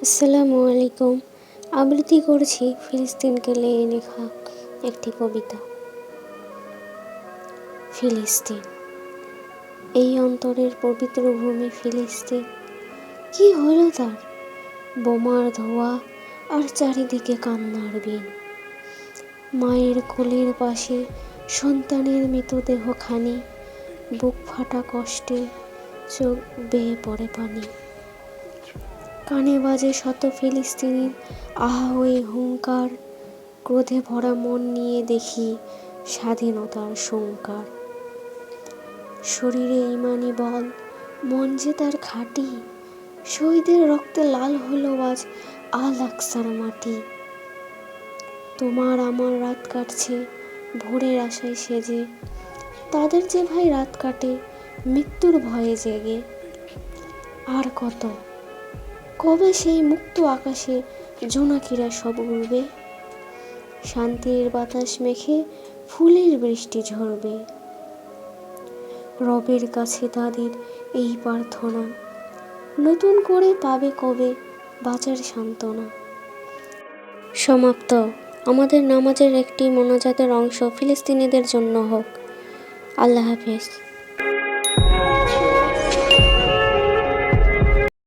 আসসালামু আলাইকুম। আবৃত্তি করছি ফিলিস্তিনকে নিয়ে লেখা একটি কবিতা। ফিলিস্তিন, এই অন্তরের পবিত্র ভূমি ফিলিস্তিন, কি হলো তার? বোমার ধোঁয়া আর চারিদিকে কান্নার বিন। মায়ের কোলের পাশে সন্তানের মৃতদেহখানি, বুক ফাটা কষ্টে চোখ বেয়ে পড়ে পানি। কানে বাজে শত ফিলিস্তিনির আহাওয়ে হুঙ্কার, ক্রোধে ভরা মন নিয়ে দেখি স্বাধীনতার সংকার। শরীরে ইমানি বল, মন যে তার খাঁটি, শহীদের রক্তে লাল হলো আজ আল আকসার মাটি। তোমার আমার রাত কাটছে ভোরের আশায় সেজে, তাদের যে ভাই রাত কাটে মৃত্যুর ভয়ে জেগে। আর কত, কবে সেই মুক্ত আকাশে জোনাকিরা সব উড়বে, শান্তির বাতাস মেখে ফুলের বৃষ্টি ঝরবে। রবের কাছে তাদের এই প্রার্থনা, নতুন করে পাবে কবে বাঁচার সান্ত্বনা। সমাপ্ত। আমাদের নামাজের একটি মোনাজাতের অংশ ফিলিস্তিনিদের জন্য হোক। আল্লাহ হাফেজ।